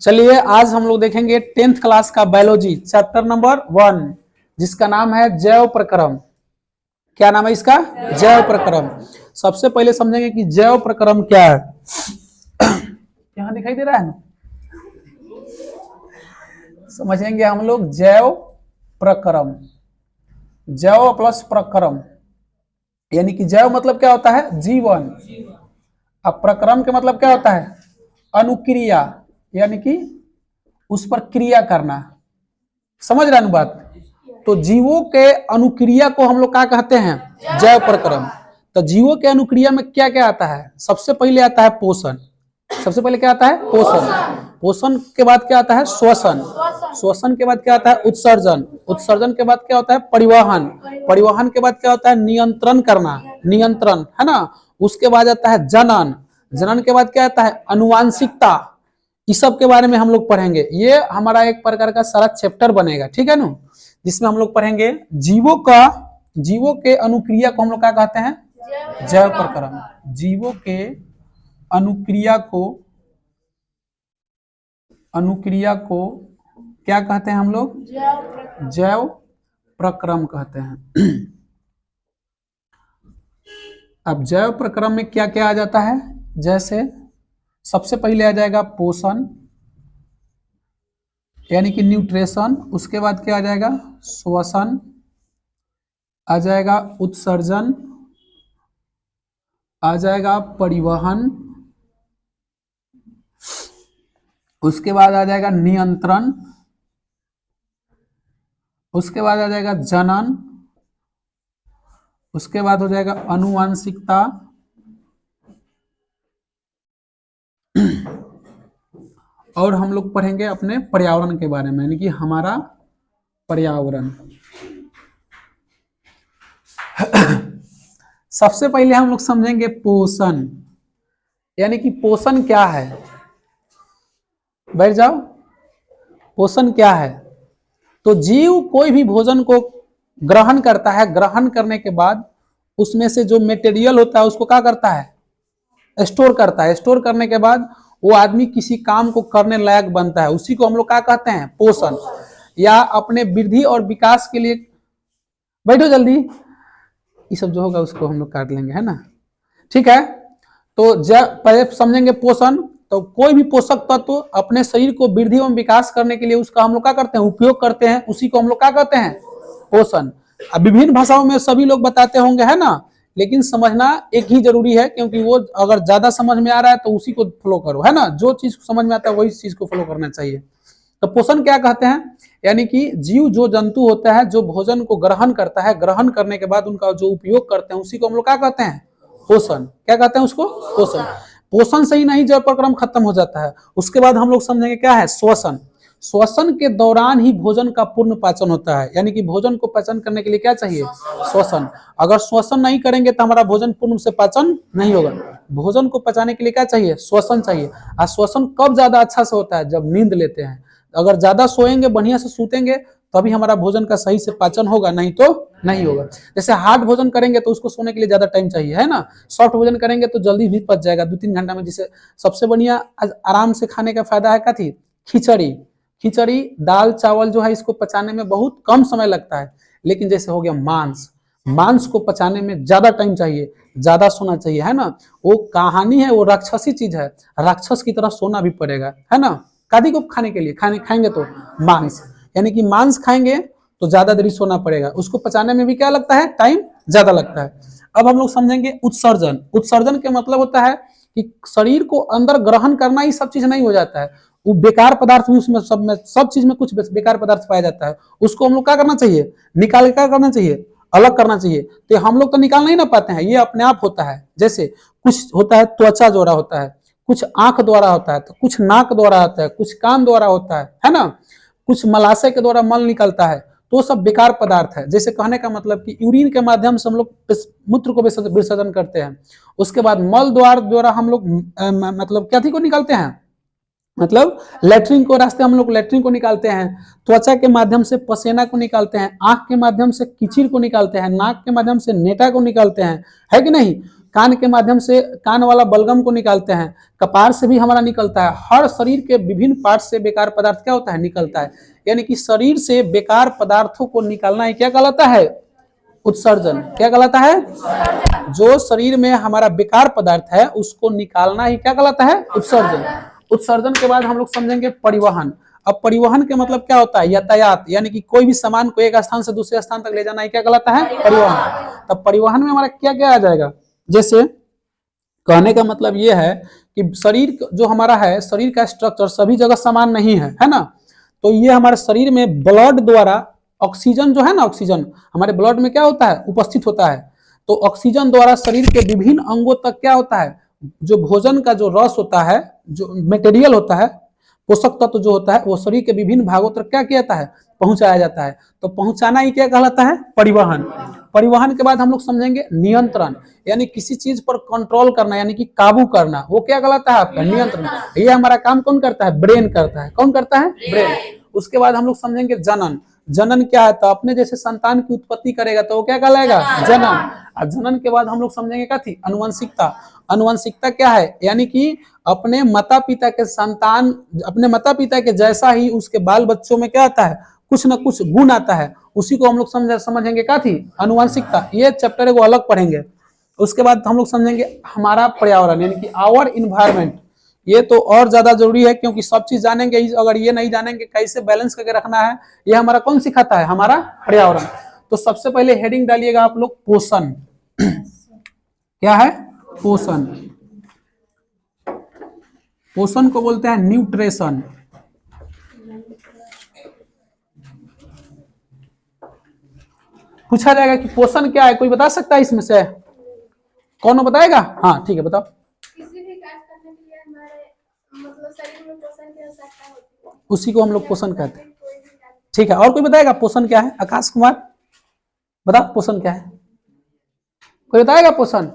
चलिए आज हम लोग देखेंगे 10th क्लास का बायोलॉजी चैप्टर नंबर 1 जिसका नाम है जैव प्रक्रम। क्या नाम है इसका? जैव प्रक्रम। सबसे पहले समझेंगे कि जैव प्रक्रम क्या है। यहां दिखाई दे रहा है ना? समझेंगे हम लोग जैव प्रक्रम। जैव प्लस प्रक्रम यानी कि जैव मतलब क्या होता है? जीवन। अब प्रक्रम के मतलब क्या होता है? अनुक्रिया, यानी कि उस पर क्रिया करना। समझ रहे हैं बात? तो जीवों के अनुक्रिया को हम लोग क्या कहते हैं? जैव प्रक्रम। तो जीवों के अनुक्रिया में क्या क्या आता है? सबसे पहले आता है पोषण। सबसे पहले क्या आता है? पोषण। पोषण के बाद क्या आता है? श्वसन। श्वसन के बाद क्या आता है? उत्सर्जन। उत्सर्जन के बाद क्या होता है? परिवहन। परिवहन के बाद क्या होता है? नियंत्रण करना। नियंत्रण, है ना। उसके बाद आता है जनन। जनन के बाद क्या आता है? अनुवांशिकता। इस सब के बारे में हम लोग पढ़ेंगे। ये हमारा एक प्रकार का सारा चैप्टर बनेगा, ठीक है ना, जिसमें हम लोग पढ़ेंगे जीवों के अनुक्रिया को हम लोग क्या कहते हैं? जैव प्रक्रम। जीवों के अनुक्रिया को क्या कहते हैं हम लोग? जैव प्रक्रम कहते हैं। अब जैव प्रक्रम में क्या क्या आ जाता है? जैसे सबसे पहले आ जाएगा पोषण यानी कि न्यूट्रिशन। उसके बाद क्या आ जाएगा? श्वसन आ जाएगा, उत्सर्जन आ जाएगा, परिवहन, उसके बाद आ जाएगा नियंत्रण, उसके बाद आ जाएगा जनन, उसके बाद हो जाएगा अनुवांशिकता, और हम लोग पढ़ेंगे अपने पर्यावरण के बारे में, यानी कि हमारा पर्यावरण। सबसे पहले हम लोग समझेंगे पोषण, यानी कि पोषण क्या है। बैठ जाओ। पोषण क्या है? तो जीव कोई भी भोजन को ग्रहण करता है। ग्रहण करने के बाद उसमें से जो मटेरियल होता है उसको क्या करता है? स्टोर करता है। स्टोर करने के बाद वो आदमी किसी काम को करने लायक बनता है। उसी को हम लोग क्या कहते हैं? पोषण। या अपने वृद्धि और विकास के लिए, बैठो जल्दी, ये सब जो होगा उसको हम लोग काट लेंगे, है ना, ठीक है। तो पहले समझेंगे पोषण। तो कोई भी पोषक तत्व अपने शरीर को वृद्धि एवं विकास करने के लिए उसका हम लोग क्या करते हैं? उपयोग करते हैं। उसी को हम लोग क्या कहते हैं? पोषण। अब विभिन्न भाषाओं में सभी लोग बताते होंगे, है ना, लेकिन समझना एक ही जरूरी है, क्योंकि वो अगर ज्यादा समझ में आ रहा है तो उसी को फॉलो करो, है ना। जो चीज समझ में आता है वही चीज को फॉलो करना चाहिए। तो पोषण क्या कहते हैं? यानी कि जीव जो जंतु होता है जो भोजन को ग्रहण करता है, ग्रहण करने के बाद उनका जो उपयोग करते हैं उसी को हम लोग क्या कहते हैं? पोषण। क्या कहते हैं उसको? पोषण। पोषण से ही नहीं जैव प्रक्रम खत्म हो जाता है। उसके बाद हम लोग समझेंगे क्या है? श्वसन। श्वसन के दौरान ही भोजन का पूर्ण पाचन होता है। यानी कि भोजन को पाचन करने के लिए क्या चाहिए? श्वसन। अगर श्वसन नहीं करेंगे तो हमारा भोजन पूर्ण से पाचन नहीं होगा। भोजन को पचाने के लिए क्या चाहिए? श्वसन चाहिए। और श्वसन कब ज्यादा अच्छा से होता है? जब नींद लेते हैं। अगर ज्यादा सोएंगे, बढ़िया से सूतेंगे, तभी हमारा भोजन का सही से पाचन होगा, नहीं तो नहीं होगा। जैसे हार्ड भोजन करेंगे तो उसको सोने के लिए ज्यादा टाइम चाहिए, है ना। सॉफ्ट भोजन करेंगे तो जल्दी भी पच जाएगा 2-3 घंटा में। जिसे सबसे बढ़िया आराम से खाने का फायदा है कथी? खिचड़ी। खिचड़ी दाल चावल जो है इसको पचाने में बहुत कम समय लगता है। लेकिन जैसे हो गया मांस, मांस को पचाने में ज्यादा टाइम चाहिए, ज्यादा सोना चाहिए, है ना। वो कहानी है, वो राक्षसी चीज है, राक्षस की तरह सोना भी पड़ेगा, है ना। कादी को खाने के लिए खाएंगे तो मांस, यानी कि मांस खाएंगे तो ज्यादा देरी सोना पड़ेगा। उसको पचाने में भी क्या लगता है? टाइम ज्यादा लगता है। अब हम लोग समझेंगे उत्सर्जन। उत्सर्जन के मतलब होता है कि शरीर को अंदर ग्रहण करना ही सब चीज नहीं हो जाता है। वो बेकार पदार्थ भी उसमें सब चीज में कुछ बेकार पदार्थ पाया जाता है। उसको हम लोग क्या करना चाहिए? निकाल क्या करना चाहिए? अलग करना चाहिए। तो हम लोग तो निकाल नहीं ना पाते हैं, ये अपने आप होता है। जैसे कुछ होता है त्वचा द्वारा होता है, कुछ आंख द्वारा होता है, तो कुछ नाक द्वारा होता है, कुछ कान द्वारा होता है ना। कुछ मलाशय के द्वारा मल निकलता है, तो सब बेकार पदार्थ है। जैसे कहने का मतलब कि यूरिन के माध्यम से हम लोग मूत्र को विसर्जन करते हैं। उसके बाद मल द्वारा हम लोग मतलब क्या थी को निकालते हैं, मतलब लेटरिन को रास्ते हम लोग लेटरिन को निकालते हैं। त्वचा के माध्यम से पसीना को निकालते हैं, आंख के माध्यम से कीचड़ को निकालते हैं, नाक के माध्यम से नेटा को निकालते हैं, है कि नहीं। कान के माध्यम से कान वाला बलगम को निकालते हैं, कपार से भी हमारा निकलता है, हर शरीर के विभिन्न पार्ट से बेकार पदार्थ क्या होता है, निकलता है। यानी कि शरीर से बेकार पदार्थों को निकालना ही क्या कहलाता है, उत्सर्जन। क्या कहलाता है, जो शरीर में हमारा बेकार पदार्थ है उसको निकालना ही क्या कहलाता है, उत्सर्जन। उत्सर्जन के बाद हम लोग समझेंगे परिवहन। अब परिवहन के मतलब क्या होता है, यातायात, यानी कि कोई भी सामान को एक स्थान से दूसरे स्थान तक ले जाना ही क्या कहलाता है, परिवहन। तब परिवहन में हमारा क्या क्या आ जाएगा, जैसे कहने का मतलब ये है कि शरीर जो हमारा है, शरीर का स्ट्रक्चर सभी जगह समान नहीं है ना। तो ये हमारे शरीर में ब्लड द्वारा ऑक्सीजन जो है ना, ऑक्सीजन हमारे ब्लड में क्या होता है, उपस्थित होता है। तो ऑक्सीजन द्वारा शरीर के विभिन्न अंगों तक क्या होता है, जो भोजन का जो रस होता है, जो मटेरियल होता है, पोषक तत्व जो होता है, वो शरीर के विभिन्न भागों तक क्या किया जाता है, पहुंचाया जाता है। तो पहुंचाना ही क्या कहलाता है, परिवहन। परिवहन के बाद हम लोग समझेंगे नियंत्रण, यानी किसी चीज पर कंट्रोल करना, यानी कि काबू करना, वो क्या कहलाता है आपका, नियंत्रण। ये हमारा काम कौन करता है, ब्रेन करता है। कौन करता है, ब्रेन। उसके बाद हम लोग समझेंगे जनन। जनन क्या है, तो अपने जैसे संतान की उत्पत्ति करेगा तो वो क्या कहलाएगा, जनन। और जनन के बाद हम लोग समझेंगे क्या थी, अनुवंशिकता। अनुवंशिकता क्या है, यानी कि अपने माता पिता के संतान, अपने माता पिता के जैसा ही उसके बाल बच्चों में क्या आता है, कुछ न कुछ गुण आता है, उसी को हम लोग समझेंगे क्या थी, अनुवंशिकता। ये चैप्टर को अलग पढ़ेंगे। उसके बाद हम लोग समझेंगे हमारा पर्यावरण, यानी कि आवर इन्वायरमेंट। ये तो और ज्यादा जरूरी है, क्योंकि सब चीज जानेंगे, अगर ये नहीं जानेंगे कैसे बैलेंस करके रखना है, ये हमारा कौन सिखाता है, हमारा पर्यावरण। तो सबसे पहले हेडिंग डालिएगा आप लोग, पोषण। क्या है, पोषण। पोषण को बोलते हैं न्यूट्रिशन। पूछा जाएगा कि पोषण क्या है, कोई बता सकता है इसमें से, कौन बताएगा, हाँ ठीक है बताओ। किसी भी कार्य करने के लिए हमारे मतलब शरीर में पोषण की आवश्यकता होती है, उसी को हम लोग पोषण कहते हैं। ठीक है, और कोई बताएगा पोषण क्या है, आकाश कुमार बताओ पोषण क्या है, कोई बताएगा पोषण,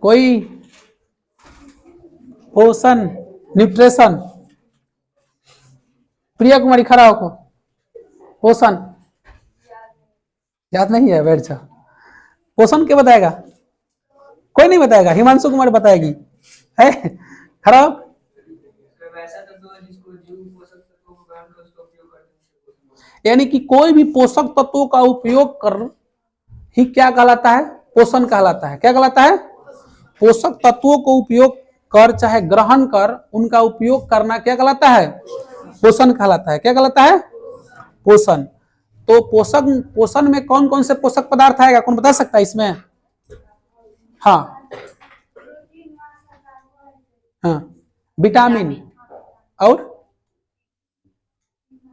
कोई, पोषण, न्यूट्रिशन। प्रिया कुमारी खड़ा होको, पोषण याद नहीं है, बैठ जा। पोषण क्या बताएगा, कोई नहीं बताएगा, हिमांशु कुमार बताएगी, है खड़ा हो। यानी कि कोई भी पोषक तत्वों का उपयोग कर ही क्या कहलाता है, पोषण कहलाता है। क्या कहलाता है, पोषक तत्वों को उपयोग कर चाहे ग्रहण कर, उनका उपयोग करना क्या कहलाता है, पोषण कहलाता है। क्या कहलाता है, पोषण। तो पोषण में कौन कौन से पोषक पदार्थ आएगा, कौन बता सकता है इसमें, हाँ हाँ, विटामिन और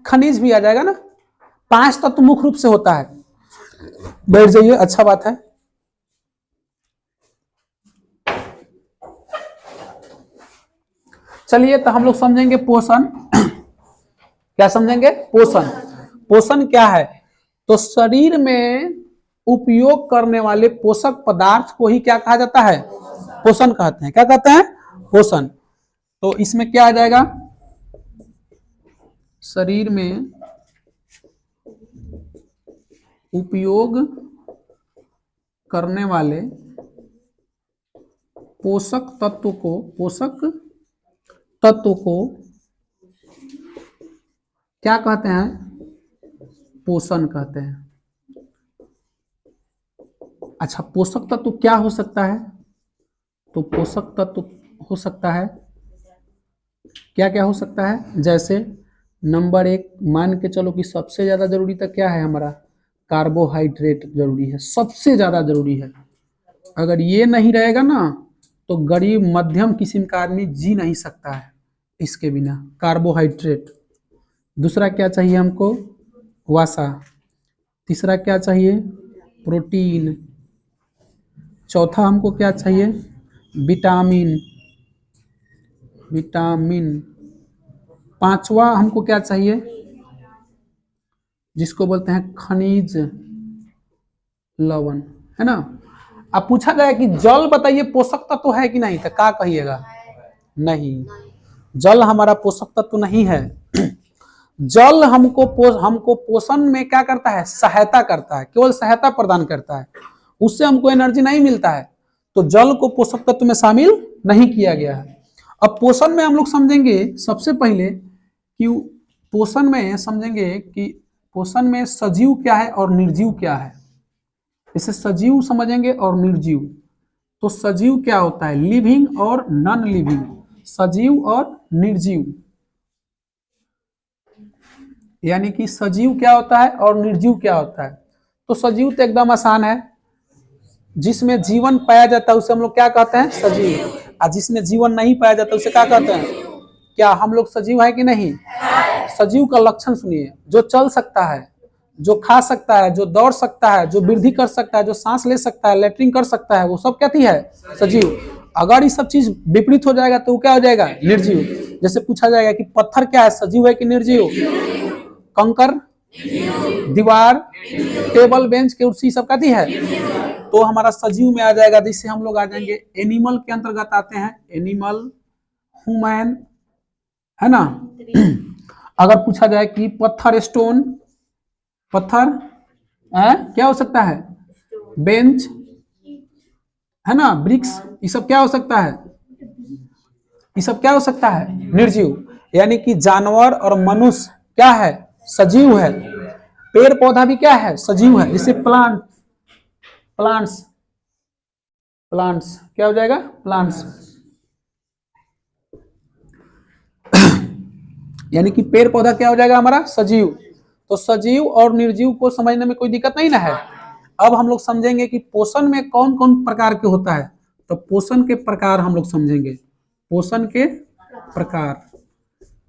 खनिज भी आ जाएगा ना। 5 तत्व मुख्य रूप से होता है। बैठ जाइए, अच्छा बात है। चलिए तो हम लोग समझेंगे पोषण। क्या समझेंगे, पोषण। पोषण क्या है, तो शरीर में उपयोग करने वाले पोषक पदार्थ को ही क्या कहा जाता है, पोषण कहते हैं। क्या कहते हैं, पोषण। तो इसमें क्या आ जाएगा, शरीर में उपयोग करने वाले पोषक तत्व को क्या कहते हैं, पोषण कहते हैं। अच्छा, पोषक तत्व क्या हो सकता है, तो पोषक तत्व हो सकता है, क्या क्या हो सकता है, जैसे नंबर 1 मान के चलो कि सबसे ज्यादा जरूरी तक क्या है हमारा, कार्बोहाइड्रेट जरूरी है, सबसे ज्यादा जरूरी है। अगर ये नहीं रहेगा ना तो गरीब मध्यम किस्म का आदमी जी नहीं सकता है इसके बिना, कार्बोहाइड्रेट। दूसरा क्या चाहिए हमको, वसा। तीसरा क्या चाहिए, प्रोटीन। चौथा हमको क्या चाहिए, विटामिन। पांचवा हमको क्या चाहिए, जिसको बोलते हैं खनिज लवण, है ना। अब पूछा जाए कि जल बताइए पोषक तत्व है कि नहीं, तो क्या कहिएगा, नहीं, जल हमारा पोषक तत्व नहीं है। जल हमको पोषण में क्या करता है, सहायता करता है, केवल सहायता प्रदान करता है। उससे हमको एनर्जी नहीं मिलता है, तो जल को पोषक तत्व में शामिल नहीं किया गया है। अब पोषण में हम लोग समझेंगे सबसे पहले कि पोषण में समझेंगे कि पोषण में सजीव क्या है और निर्जीव क्या है। इसे सजीव समझेंगे और निर्जीव। तो सजीव क्या होता है, लिविंग और नॉन लिविंग, सजीव और निर्जीव। यानी कि सजीव क्या होता है और निर्जीव क्या होता है। तो सजीव तो एकदम आसान है, जिसमें जीवन पाया जाता है उसे हम लोग क्या कहते हैं, सजीव। और जिसमें जीवन नहीं पाया जाता उसे क्या कहते हैं। क्या हम लोग सजीव है कि नहीं। सजीव का लक्षण सुनिए, जो चल सकता है, जो खा सकता है, जो दौड़ सकता है, जो वृद्धि कर सकता है, जो सांस ले सकता है, लेटरिन कर सकता है, वो सब क्या है, सजीव। अगर ये सब चीज विपरीत हो जाएगा तो क्या हो जाएगा, निर्जीव। जैसे पूछा जाएगा कि पत्थर क्या है, सजीव है कि निर्जीव। कंकर, दीवार, टेबल, बेंच, कुर्सी सब कहती है, तो हमारा सजीव में आ जाएगा। जिससे हम लोग आ जाएंगे एनिमल के अंतर्गत आते हैं, एनिमल, ह्यूमन, है ना। अगर पूछा जाए कि पत्थर, स्टोन, पत्थर क्या हो सकता है, बेंच, है ना, ब्रिक्स, ये सब क्या हो सकता है, ये सब क्या हो सकता है, निर्जीव। यानी कि जानवर और मनुष्य क्या है, सजीव है। पेड़ पौधा भी क्या है, सजीव है। जैसे प्लांट्स क्या हो जाएगा, प्लांट्स। यानी कि पेड़ पौधा क्या हो जाएगा हमारा, सजीव। तो सजीव और निर्जीव को समझने में कोई दिक्कत नहीं ना है। अब हम लोग समझेंगे कि पोषण में कौन कौन प्रकार के होता है। तो पोषण के प्रकार हम लोग समझेंगे, पोषण के प्रकार,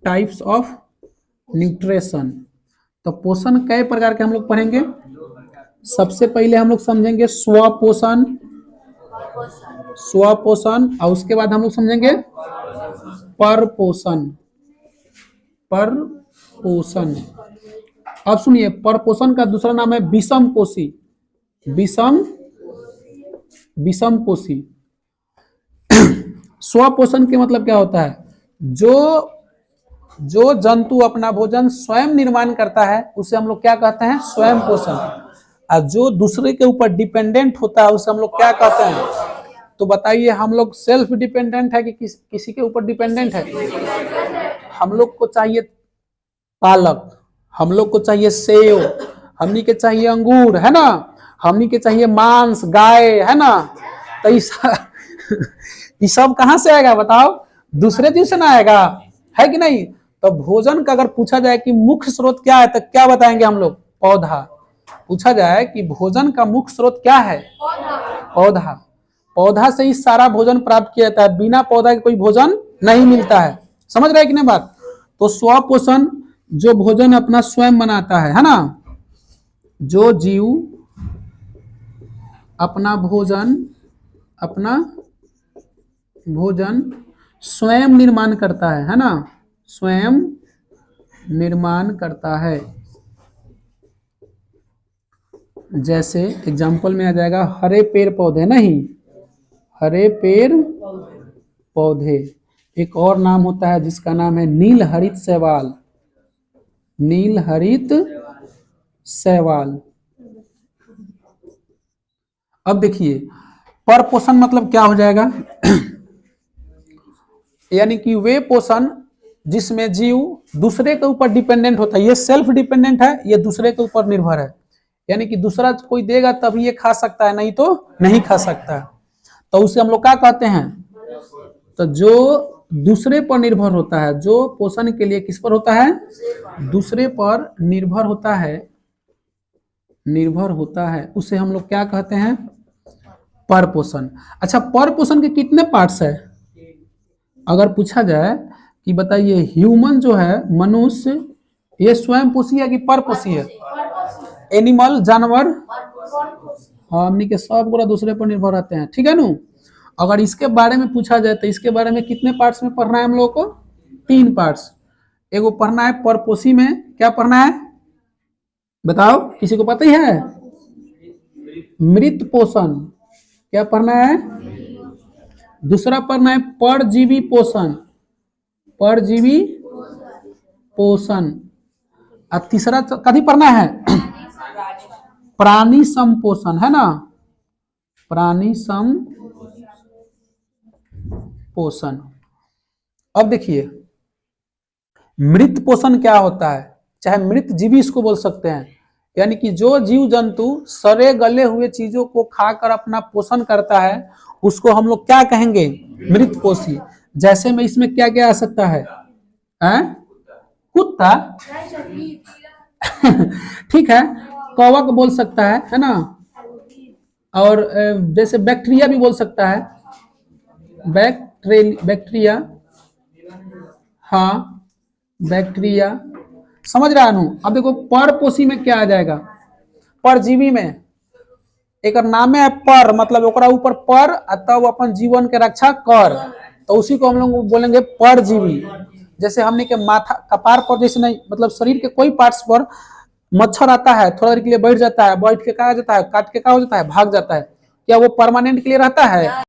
टाइप्स ऑफ न्यूट्रिशन। तो पोषण कई प्रकार के हम लोग पढ़ेंगे। सबसे पहले हम लोग समझेंगे स्वपोषण, स्वपोषण, और उसके बाद हम लोग समझेंगे परपोषण, परपोषण। अब सुनिए, परपोषण का दूसरा नाम है विषम पोषी, विषम पोषी। स्वपोषण के मतलब क्या होता है, जो जंतु अपना भोजन स्वयं निर्माण करता है उसे हम लोग क्या कहते हैं, स्वयं पोषण। और जो दूसरे के ऊपर डिपेंडेंट होता है उसे हम लोग क्या कहते हैं। तो बताइए, हम लोग सेल्फ डिपेंडेंट है कि किसी के ऊपर डिपेंडेंट है। हम लोग को चाहिए पालक, हम लोग को चाहिए सेव, हमनी के चाहिए अंगूर, है ना, हमनी के चाहिए मांस, गाय, है ना। तो ये सब कहां से आएगा बताओ, दूसरे चीज से ना आएगा, है कि नहीं। तो भोजन का अगर पूछा जाए कि मुख्य स्रोत क्या है, तो क्या बताएंगे हम लोग, पौधा। पूछा जाए कि भोजन का मुख्य स्रोत क्या है, पौधा। पौधा से ही सारा भोजन प्राप्त किया जाता है, बिना पौधा के कोई भोजन नहीं मिलता है। समझ रहे हैं कि नहीं बात। तो स्वपोषण, जो भोजन अपना स्वयं बनाता है ना, जो जीव अपना भोजन स्वयं निर्माण करता है ना, स्वयं निर्माण करता है। जैसे एग्जाम्पल में आ जाएगा हरे पेड़ पौधे, नहीं, हरे पेड़ पौधे। एक और नाम होता है जिसका नाम है नील हरित शैवाल, नील हरित शैवाल। अब देखिए, परपोषण मतलब क्या हो जाएगा यानी कि वे पोषण जिसमें जीव दूसरे के ऊपर डिपेंडेंट होता है। ये सेल्फ डिपेंडेंट है, ये दूसरे के ऊपर निर्भर है। यानी कि दूसरा कोई देगा तभी ये खा सकता है, नहीं तो नहीं खा सकता। तो उसे हम लोग क्या कहते हैं, तो जो दूसरे पर निर्भर होता है, जो पोषण के लिए किस पर होता है, दूसरे पर निर्भर होता है, उसे हम लोग क्या कहते हैं, परपोषण। अच्छा, परपोषण के कितने पार्ट्स है। अगर पूछा जाए कि बताइए ह्यूमन जो है, मनुष्य, ये स्वयं पोषी है कि परपोषी है। एनिमल, जानवर, हमनी के सब पूरा दूसरे पर निर्भर रहते हैं, ठीक है ना। अगर इसके बारे में पूछा जाए तो इसके बारे में कितने पार्ट्स में पढ़ना है हम लोग को, 3 पार्ट्स। एगो पढ़ना है परपोषी में, क्या पढ़ना है बताओ, किसी को पता ही है, मृत पोषण। क्या पढ़ना है, दूसरा पढ़ना है परजीवी पोषण, परजीवी पोषण। और तीसरा कभी पढ़ना है प्राणी संपोषण, है ना, प्राणी सम पोषण। अब देखिए मृत पोषण क्या होता है, चाहे मृत जीवी इसको बोल सकते हैं, यानी कि जो जीव जंतु सड़े गले हुए चीजों को खाकर अपना पोषण करता है उसको हम लोग क्या कहेंगे, मृत पोषी। जैसे में इसमें क्या क्या आ सकता है, कुत्ता ठीक है, कवक बोल सकता है ना, और जैसे बैक्टीरिया भी बोल सकता है, बैक्टीरिया, हाँ बैक्टीरिया, समझ रहा हूं। अब देखो परपोषी में क्या आ जाएगा, परजीवी में एक नाम है पर, मतलब ओकरा ऊपर पर तब अपन जीवन के रक्षा कर, तो उसी को हम लोग बोलेंगे परजीवी। जैसे हमने के माथा कपार पर जैसे नहीं, मतलब शरीर के कोई पार्ट्स पर मच्छर आता है, थोड़ा देर के लिए बैठ जाता है, बैठ के क्या हो जाता है, काट के क्या हो जाता है, भाग जाता है, क्या वो परमानेंट के लिए रहता है?